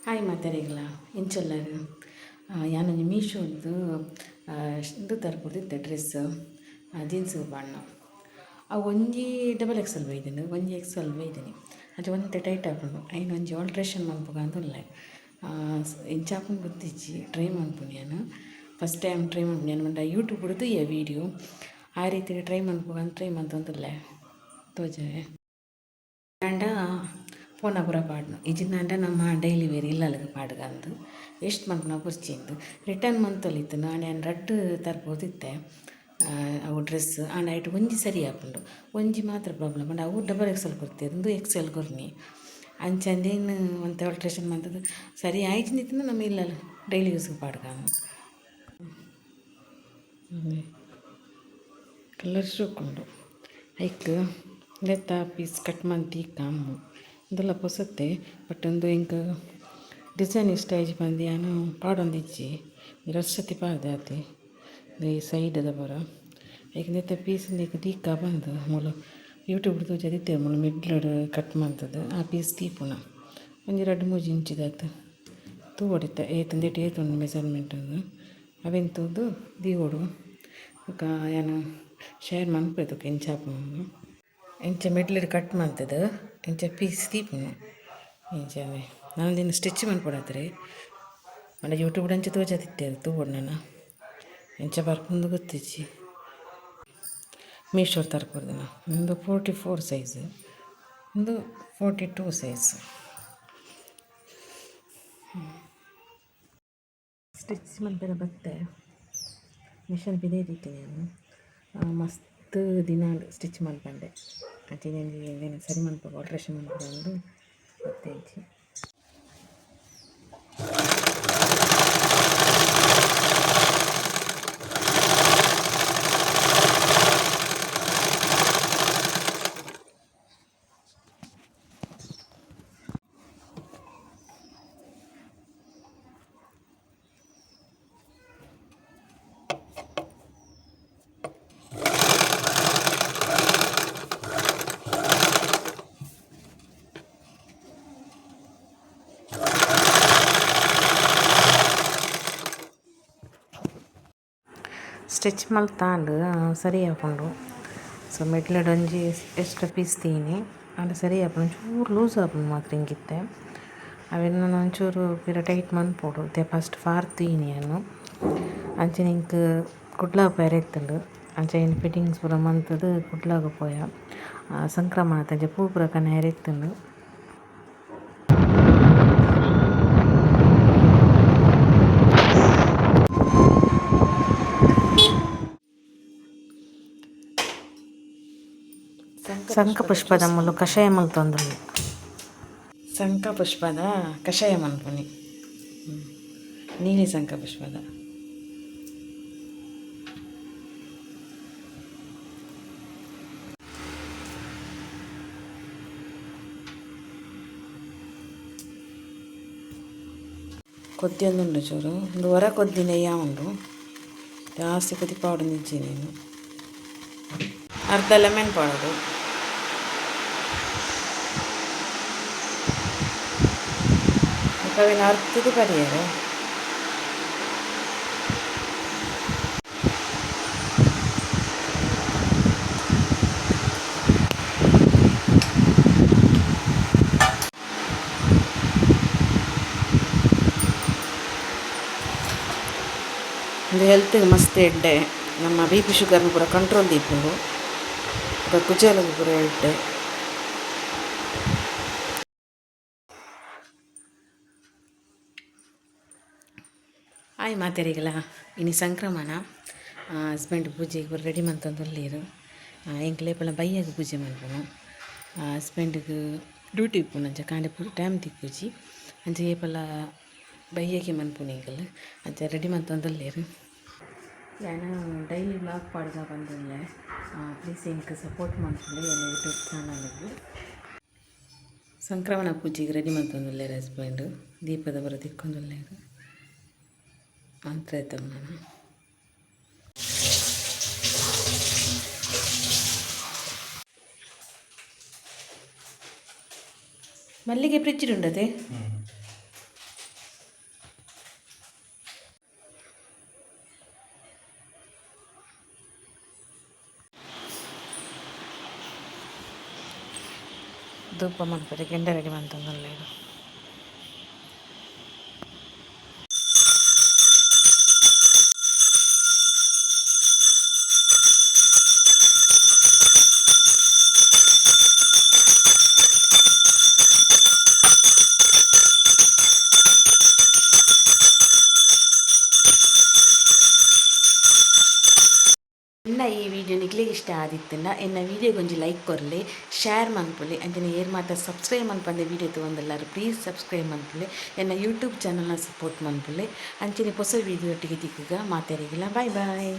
Hi ಮಾತಾಡಿಗಲ್ಲ ಇಂಚೆಲ್ಲರು ಯಾನೊಂದು ಮೀಶೋದ್ದು ಇದು ತರ್ಬೋದಿತ್ತೆ dress jeans ಬಣ್ಣ ಅವು ಒಂಜಿ ಡಬಲ್ ಎಕ್ಸೆಲ್ ಒಯ್ದೇನೆ ಒಂಜಿ ಎಕ್ಸೆಲ್ ಒಯ್ದೇನೆ ಅದು ಒಂತೆ ಟೈಟ್ ಹಾಕೊಂಡು ಐನು ಒಂಜಿ ಆಲ್ಟ್ರೇಷನ್ ಮನ್ಪುಗ ಅಂತುಲ್ಲೆ ಇಂಚಾಪನ್ ಗೊತ್ತಿಜ್ಜಿ ಟ್ರೈ ಮನ್ಪುನಿ ನಾನು ಫಸ್ಟ್ ಟೈಮ್ ಟ್ರೈ ಮನ್ಪುನಿ ನಾನು ಮಂಡ ಯೂಟ್ಯೂಬ್ ಬಿಡ್ದು ಈ ವೀಡಿಯೋ ಆ ರೀತಿ ಟ್ರೈ ಮನ್ಪುಗ ಅಂತ ಟ್ರೈ ಮಂತಂದುಲ್ಲೆ ತೋಜೆ ಅಂಡ ಪೋನ ಪೂರ ಪಾಡ್ನು ಇಜಿಂದಾಂಡ ನಮ್ಮ ಡೈಲಿ ವೇರ್ ಇಲ್ಲಲ್ಲಿಗೆ ಪಾಡ್ಗಂದು ಎಷ್ಟು ಮನ್ಪುನ ಬುರ್ಚಿಂದು ರಿಟರ್ನ್ ಮಂತೊಲಿತ್ತು ನಾನು ರಡ್ಡು ತರ್ಬೋದಿತ್ತೆ ಅವು ಡ್ರೆಸ್ ಆಂಡ ಐಟು ಒಂಜಿ ಸರಿ ಹಾಕೊಂಡು ಒಂಜಿ ಮಾತ್ರ ಪ್ರಾಬ್ಲಮ್ ಅಂಡ್ ಅವು ಡಬಲ್ ಎಕ್ಸೆಲ್ ಕೊಡ್ತೀರಿ ಒಂದು ಎಕ್ಸೆಲ್ ಕೊರ್ನಿ ಅಂಚಂದೇನು ಒಂತೆ ಆಲ್ಟ್ರೇಷನ್ ಮಂತದ್ದು ಸರಿ ಆಯ್ತು ನಮ್ಮ ಇಲ್ಲಲ್ಲ ಡೈಲಿ ಯೂಸ್ಗೆ ಪಾಡ್ಗಂದು ಕಲರ್ ಶೋಕೊಂಡು ಐಕ್ ಲೆತ್ತ ಪೀಸ್ ಕಟ್ ಮಂತಿ ಕಮ್ಮು ಇದೆಲ್ಲ ಪೊಸತ್ತೆ ಬಟ್ ಒಂದು ಇಂಕ ಡಿಸೈನ್ ಇಷ್ಟ ಆಯ್ತು ಬಂದು ನಾನು ಪಾಡೊಂದಿಜ್ಜಿ ರಸತಿ ಪಾಡ್ದೆ ಆತಿ ಈ ಸೈಡದ ಬರ ಈಗ ನೆತ್ತ ಪೀಸ್ ದೀಕ ಬಂದು ಮೂಲ ಯೂಟ್ಯೂಬ್ ತೋಜದಿತ್ತೆ ಮೂಲ ಮಿಡ್ಲಡ್ ಕಟ್ ಮಾಡ್ತದೆ ಆ ಪೀಸ್ ತೀಪುನ ಒಂಜಿ 2-3 ಇಂಚಿದಾತು ತೂ ಹೊಡಿತೆ ಏತಂದೇಟು ಏತುಂಡು ಮೆಜರ್ಮೆಂಟ್ ಅದು ಅವೆಂತದ್ದು ದೀವೋಡು ಏನು ಶೇರ್ ಮನ್ಪೇತು ಇಂಚಾಪು ಇಂಚ ಮಿಡ್ಲಡ್ ಕಟ್ ಮಾಡ್ತದೆ ಇಂಚ ಪೀಸ್ ತೀಪುನು ಇಂಚನೆ ನಾನು ದಿನ ಸ್ಟಿಚ್ ಮನ್ಪಡತ್ರಿ ಅಂಡ ಯೂಟ್ಯೂಬ್ ಅಂಚೆ ತೋಜದಿತ್ತೆ ತೂವೋಡು ನಾನು ಇಂಚ ಬರ್ಕೊಂಡು ಗೊತ್ತಿಜ್ಜಿ ಮೀಶೋ ತರ್ಪುರ್ದು ನಾನು ಒಂದು 44 ಸೈಜ್ ಒಂದು 42 ಸೈಜ್ ಸ್ಟಿಚ್ ಮನ್ಪೆರ ಬತ್ತೆ ಮಿಷನ್ ಬಿದೇ ಇದ್ದೀನಿ ನಾನು ಮಸ್ತ್ ದಿನ ಸ್ಟಿಚ್ ಮನ್ಪಂಡೆ ಅದೇನು ಸರಿ ಮನ್ಪು ಆಲ್ಟ್ರೇಷನ್ ಮನ್ಪಂದು ಗೊತ್ತೈತಿ ಸ್ಟಿಚ್ ಮಲ್ತಾಂಡು ಸರಿ ಹಾಕೊಂಡು ಸೊ ಮಿಡ್ಲಡ್ ಒಂಜಿ ಎಕ್ಸ್ಟ್ರಾ ಪೀಸ್ ತೀನಿ ಆಂಡ ಸರಿ ಹಾಕೊಂಡು ಚೂರು ಲೂಸ್ ಹಾಕೊಂಡು ಮಾತ್ರ ಹಿಂಗಿತ್ತೆ ಅವೆಲ್ಲ ಒಂಚೂರು ಪಿರ ಟೈಟ್ ಮನ್ಪೋಡು ತೆ ಫಸ್ಟ್ ಫಾರ್ ತೀನಿ ಅನ್ನು ಅಂಚೆ ಇಂಕ್ ಕುಡ್ಲಾಗ ಬೇರೆ ಇತ್ತಂಡು ಅಂಚೆ ಇನ್ನು ಫಿಟ್ಟಿಂಗ್ಸ್ ಪೂರ ಮಂತದ್ದು ಕುಡ್ಲಾಗ ಪೋಯ ಸಂಕ್ರಮಣ ತಂಜೆ ಪೂ ಪೂರ ಕನ್ನ ಎರೆತ್ತುಂಡು ಶಂಖಪುಷ್ಪದ ಮುಲು ಕಷಾಯ ಮಲ್ತೊಂದುಲ್ಲೆ ಶಂಖಪುಷ್ಪದ ಕಷಾಯ ಮಲ್ಪುನಿ ನೀಲಿ ಶಂಖಪುಷ್ಪದ ಕೊದ್ದಿಯೊಂದುಂಡು ಚೂರು ಒಂದು ಹೊರ ಕೊದ್ದಿನ ಉಂಡು ಜಾಸ್ತಿ ಕೊದ್ದಿ ಪೌಡರ್ ನಿಜ್ಜಿ ನೀನು ಅರ್ಧ ಲೆಮನ್ ಪೌಡರು ಕವಿನ ಅರ್ಧದ್ದು ಪರಿಯರು ಒಂದು ಹೆಲ್ತಿಗೆ ಮಸ್ತ್ ಎಡ್ಡೆ ನಮ್ಮ ಬಿ ಪಿ ಶುಗರ್ನ ಪೂರ ಕಂಟ್ರೋಲ್ ದೀಪುಂಡು ಕುಜಾಲಗು ಪೂರ ಎಡ್ಡೆ ಆಯ್ ಮಾತಾರಿಗಲ್ಲ ಇನ್ನು ಸಂಕ್ರಮಣ ಹಸ್ಬೆಂಡ್ ಪೂಜೆಗೆ ಪೂರ ರೆಡಿ ಮಂತೊಂದುಲ್ಲೆರ್ ಎಂಕ್ಲೇಪಲ ಬೈಯಾಗ ಪೂಜೆ ಮನ್ಪುನು ಹಸ್ಬೆಂಡ್ಗೆ ಡ್ಯೂಟಿ ಇಪ್ಪುನು ಅಂಚ ಕಾಂಡೆ ಪೂರ ಟೈಮ್ ತಿಕ್ಕುಜಿ ಅಂಚ ಏಪಲ ಬೈಯಾಗೆ ಮನ್ಪುನು ಈಗಲ್ ಅಂಚ ರೆಡಿ ಮಂತೊಂದುಲ್ಲೆರ್ ನಾನು ಡೈಲಿ ವ್ಲಾಗ್ ಪಾಡ್ಗ ಬಂದುಲ್ಲೆ ಪ್ಲೀಸ್ ಇಂಕ್ ಸಪೋರ್ಟ್ ಮಾಡ್ಕೊಳ್ಳಿ ಎಲ್ಲ ಯೂಟ್ಯೂಬ್ ಚಾನಲ್ಗೆ ಸಂಕ್ರಮಣ ಪೂಜೆಗೆ ರೆಡಿ ಮಂತೊಂದುಲ್ಲೆರ್ ಹಸ್ಬೆಂಡ್ ದೀಪದ ಬರ ತಿಕ್ಕೊಂದುಲ್ಲೆರ್ ಮಂತ್ರ ಆಯ್ತು ನಾನು ಮಲ್ಲಿಗೆ ಫ್ರಿಜ್ಜಿಡುಂಡದೆ ಧೂಪ ಮಾಡ್ತಾರೆ ಗೆಂಡ ರೆಡಿ ಮಾಡ್ತಂಗಲ್ಲ ಇದು. ಎನ್ನ ಈ ವಿಡಿಯೋ ನಿಕ್ಲೆ ಇಷ್ಟ ಆದಿತ್ತಂಡ ಎನ್ನ ವಿಡಿಯೋಗೆ ಒಂಜಿ ಲೈಕ್ ಕೊರಲೆ, ಶೇರ್ ಮನ್ಪೊಲಿ, ಅಂಚನೆ ಏರ್ ಮಾತ ಸಬ್ಸ್ಕ್ರೈಬ್ ಮನ್ಪಂದೆ ವಿಡಿಯೋ ತಗೊಂಡೆಲ್ಲಾರು ಪ್ಲೀಸ್ ಸಬ್ಸ್ಕ್ರೈಬ್ ಮನ್ಪೊಲಿ, ಎನ್ನ ಯೂಟ್ಯೂಬ್ ಚಾನಲ್ನ ಸಪೋರ್ಟ್ ಮನ್ಪೊಲಿ. ಅಂಚನೆ ಹೊಸ ವಿಡಿಯೋ ಒಟ್ಟಿಗೆ ತಿಕ್ಕುಗ ಮಾತಾಡಿಗಿಲ್ಲ. ಬಾಯ್ ಬಾಯ್.